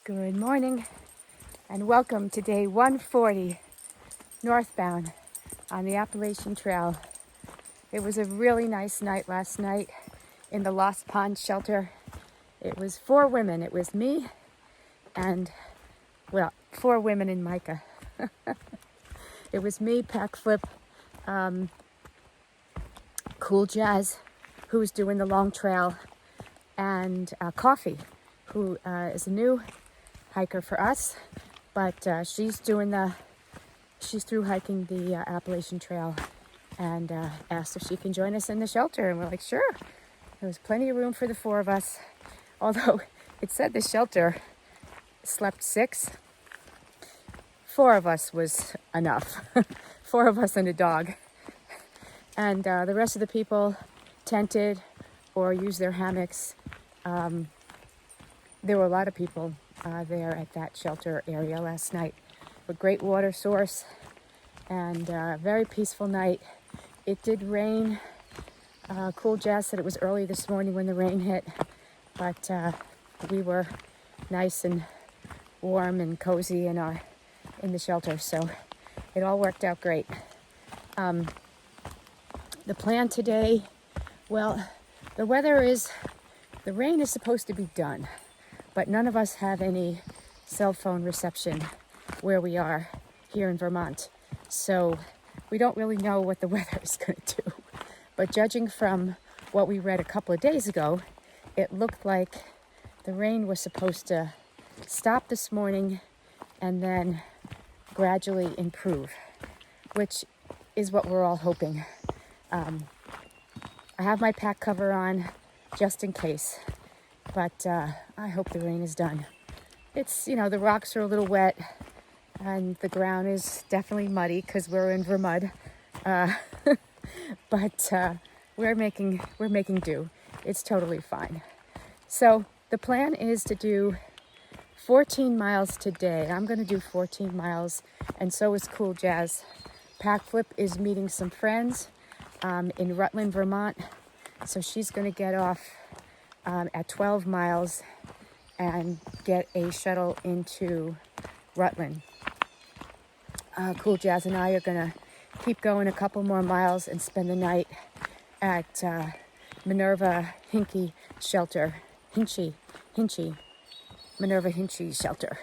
Good morning and welcome to day 140 northbound on the Appalachian Trail. It was a really nice night last night in the Lost Pond shelter. It was 4 women. It was me and, 4 women and Micah. It was me, Pack Flip, Cool Jazz, who was doing the long trail, and Coffee, who is a new hiker for us, but she's through hiking the Appalachian Trail, and asked if she can join us in the shelter, and we're like, sure. There was plenty of room for the 4 of us, although it said the shelter slept 6. 4 of us was enough. 4 of us and a dog, and the rest of the people tented or used their hammocks. There were a lot of people there at that shelter area last night. A great water source and a very peaceful night. It did rain. Cool Jazz said it was early this morning when the rain hit, but we were nice and warm and cozy in the shelter, so it all worked out great. The plan today, the rain is supposed to be done, but none of us have any cell phone reception where we are here in Vermont. So we don't really know what the weather is going to do. But judging from what we read a couple of days ago, it looked like the rain was supposed to stop this morning and then gradually improve, which is what we're all hoping. I have my pack cover on just in case, but I hope the rain is done. It's, the rocks are a little wet and the ground is definitely muddy because we're in Vermont, but we're making do. It's totally fine. So the plan is to do 14 miles today. I'm going to do 14 miles, and so is Cool Jazz. Pack Flip is meeting some friends in Rutland, Vermont, so she's going to get off at 12 miles and get a shuttle into Rutland. Cool Jazz and I are going to keep going a couple more miles and spend the night at Minerva Minchy shelter, Minerva Minchy shelter,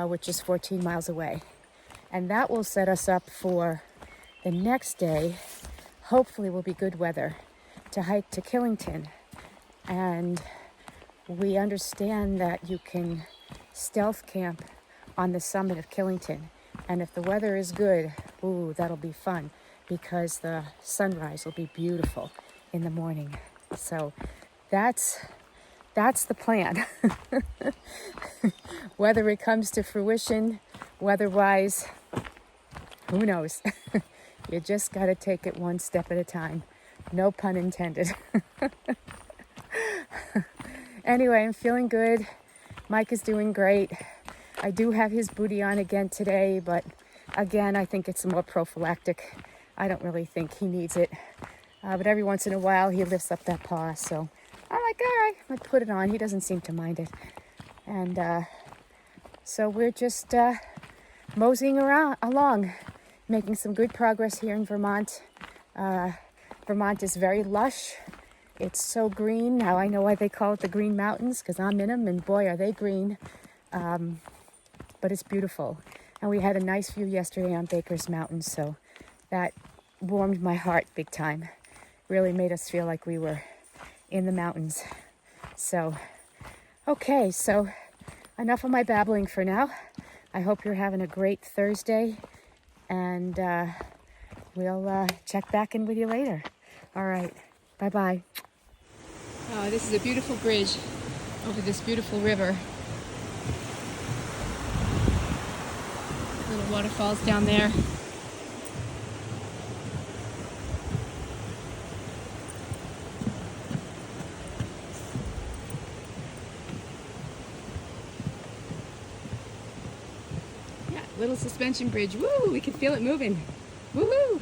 which is 14 miles away. And that will set us up for the next day. Hopefully will be good weather to hike to Killington. And we understand that you can stealth camp on the summit of Killington. And if the weather is good, that'll be fun because the sunrise will be beautiful in the morning. So that's the plan. Whether it comes to fruition, weather-wise, who knows? You just got to take it one step at a time. No pun intended. Anyway, I'm feeling good. Mike is doing great. I do have his booty on again today, but again, I think it's more prophylactic. I don't really think he needs it. But every once in a while, he lifts up that paw. So I'm like, all right, I put it on. He doesn't seem to mind it. And so we're just moseying along, making some good progress here in Vermont. Vermont is very lush. It's so green. Now I know why they call it the Green Mountains, because I'm in them, and boy, are they green. But it's beautiful. And we had a nice view yesterday on Baker's Mountain, so that warmed my heart big time. Really made us feel like we were in the mountains. So, okay, so enough of my babbling for now. I hope you're having a great Thursday, and we'll check back in with you later. All right, bye-bye. Oh, this is a beautiful bridge over this beautiful river. Little waterfalls down there. Yeah, little suspension bridge. Woo! We can feel it moving. Woohoo!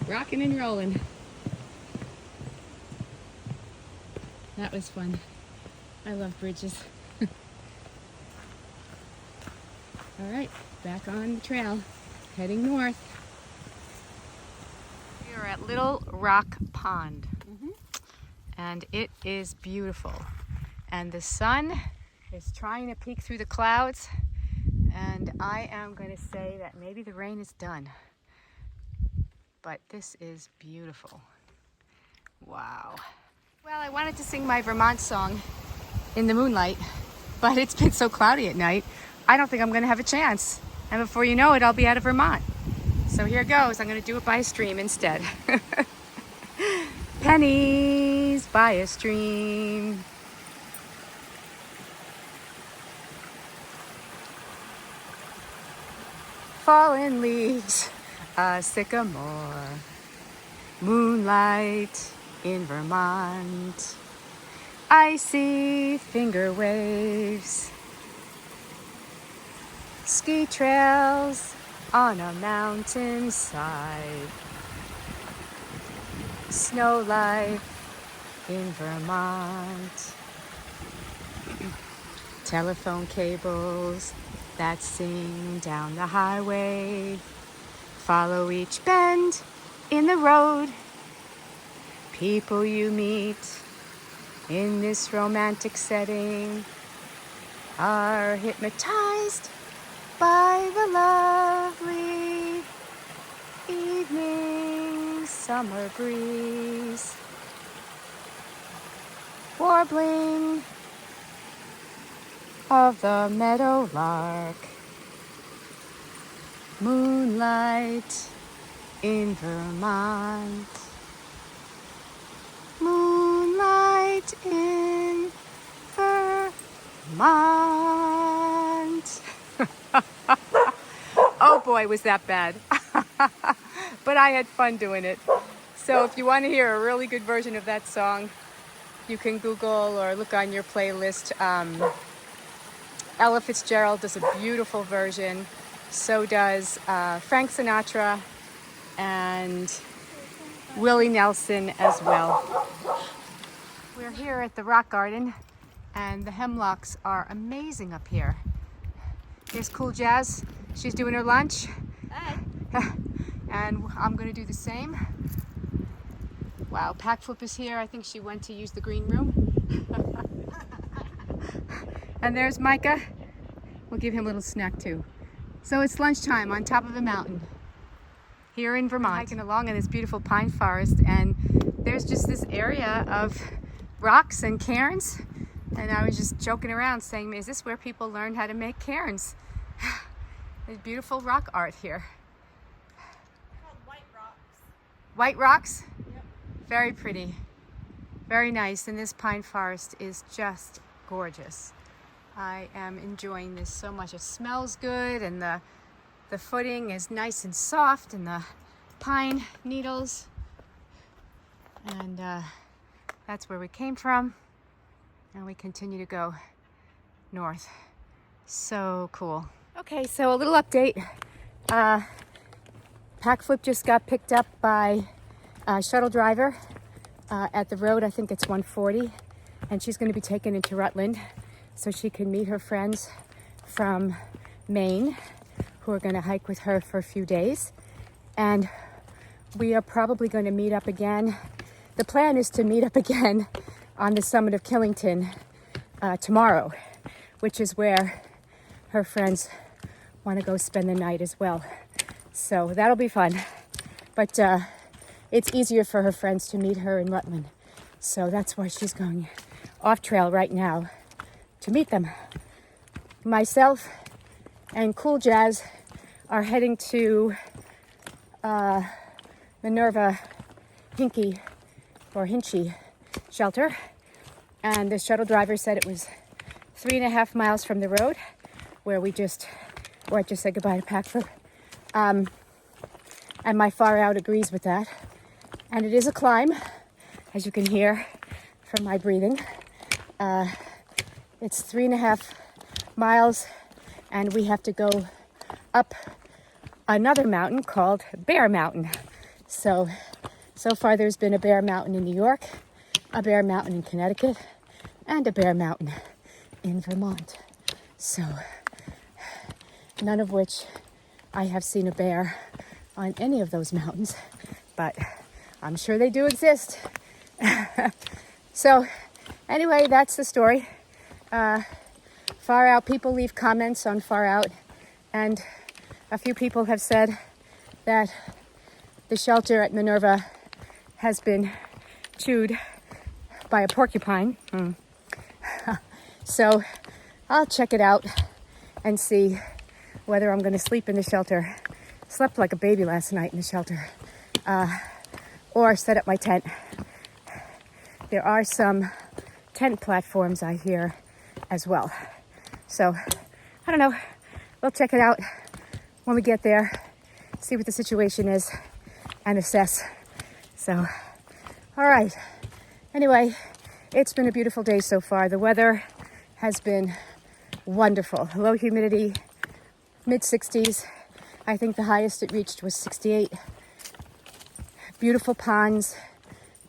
Rocking and rolling. That was fun. I love bridges. All right, back on the trail, heading north. We are at Little Rock Pond, and it is beautiful. And the sun is trying to peek through the clouds, and I am going to say that maybe the rain is done. But this is beautiful. Wow. Well, I wanted to sing my Vermont song in the moonlight, but it's been so cloudy at night, I don't think I'm going to have a chance. And before you know it, I'll be out of Vermont. So here goes. I'm going to do it by a stream instead. Pennies by a stream. Fallen leaves, a sycamore. Moonlight in Vermont. Icy finger waves. Ski trails on a mountainside. Snow life in Vermont. Telephone cables that sing down the highway. Follow each bend in the road. People you meet in this romantic setting are hypnotized by the lovely evening summer breeze, warbling of the meadowlark, moonlight in Vermont, moonlight in Vermont. Oh boy, was that bad. But I had fun doing it. So if you want to hear a really good version of that song, you can Google or look on your playlist. Ella Fitzgerald does a beautiful version. So does Frank Sinatra and Willie Nelson as well. We're here at the Rock Garden, and the hemlocks are amazing up here. Here's Cool Jazz. She's doing her lunch. Hi. And I'm going to do the same. Wow, Packflip is here. I think she went to use the green room. And there's Micah. We'll give him a little snack too. So it's lunchtime on top of the mountain here in Vermont. Hiking along in this beautiful pine forest, and there's just this area of rocks and cairns. And I was just joking around saying, is this where people learn how to make cairns? There's beautiful rock art here. Called white rocks. White rocks? Yep. Very pretty. Very nice. And this pine forest is just gorgeous. I am enjoying this so much. It smells good, and the footing is nice and soft, and the pine needles. And that's where we came from. And we continue to go north. So cool. Okay, so a little update. Packflip just got picked up by a shuttle driver at the road. I think it's 140. And she's going to be taken into Rutland so she can meet her friends from Maine who are going to hike with her for a few days. And we are probably going to meet up again. The plan is to meet up again on the summit of Killington tomorrow, which is where her friends want to go spend the night as well. So that'll be fun. But it's easier for her friends to meet her in Rutland. So that's why she's going off trail right now to meet them. Myself and Cool Jazz are heading to Minerva Minchy shelter. And the shuttle driver said it was 3.5 miles from the road where I just said goodbye to Packflip. And my far out agrees with that. And it is a climb, as you can hear from my breathing. It's 3.5 miles, and we have to go up another mountain called Bear Mountain. So far there's been a Bear Mountain in New York, a Bear Mountain in Connecticut, and a Bear Mountain in Vermont. So none of which I have seen a bear on any of those mountains, but I'm sure they do exist. So anyway, that's the story. Far Out, people leave comments on Far Out, and a few people have said that the shelter at Minerva has been chewed by a porcupine. So I'll check it out and see whether I'm going to sleep in the shelter. Slept like a baby last night in the shelter. Or set up my tent. There are some tent platforms I hear as well. So, I don't know. We'll check it out when we get there, see what the situation is, and assess. So, all right. Anyway, it's been a beautiful day so far. The weather has been wonderful. Low humidity, mid-60s. I think the highest it reached was 68. Beautiful ponds,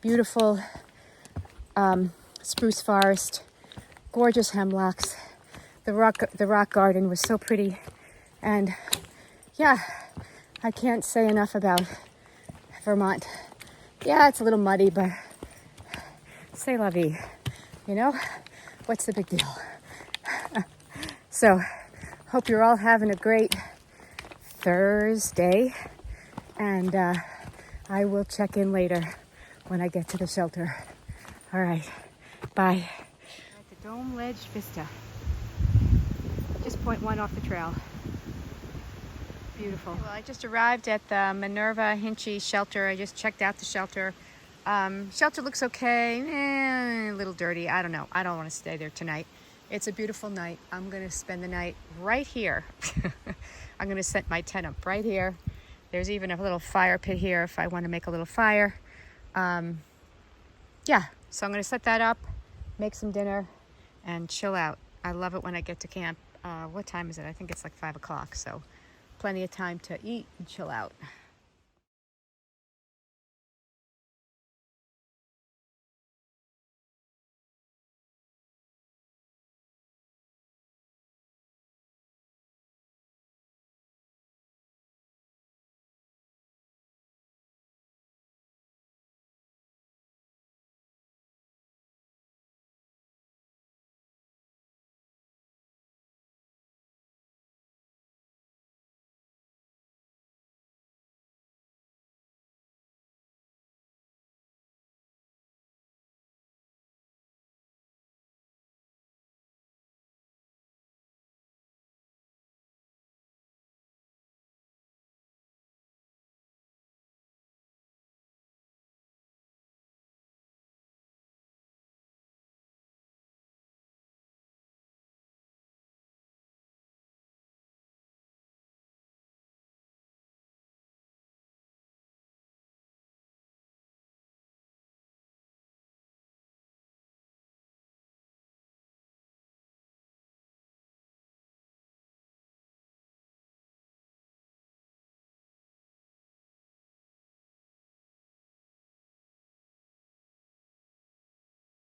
beautiful spruce forest, gorgeous hemlocks. The rock garden was so pretty. And yeah, I can't say enough about Vermont. Yeah, it's a little muddy, but c'est la vie, you know? What's the big deal? So, hope you're all having a great Thursday, and I will check in later when I get to the shelter. All right, bye. At the Dome Ledge Vista, just 0.1 off the trail. Beautiful. Well, I just arrived at the Minerva Minchy shelter. I just checked out the shelter. Shelter looks okay, a little dirty. I don't know. I don't want to stay there tonight. It's a beautiful night. I'm going to spend the night right here. I'm going to set my tent up right here. There's even a little fire pit here if I want to make a little fire. Yeah, so I'm going to set that up, make some dinner, and chill out. I love it when I get to camp. What time is it? I think it's like 5 o'clock, so plenty of time to eat and chill out.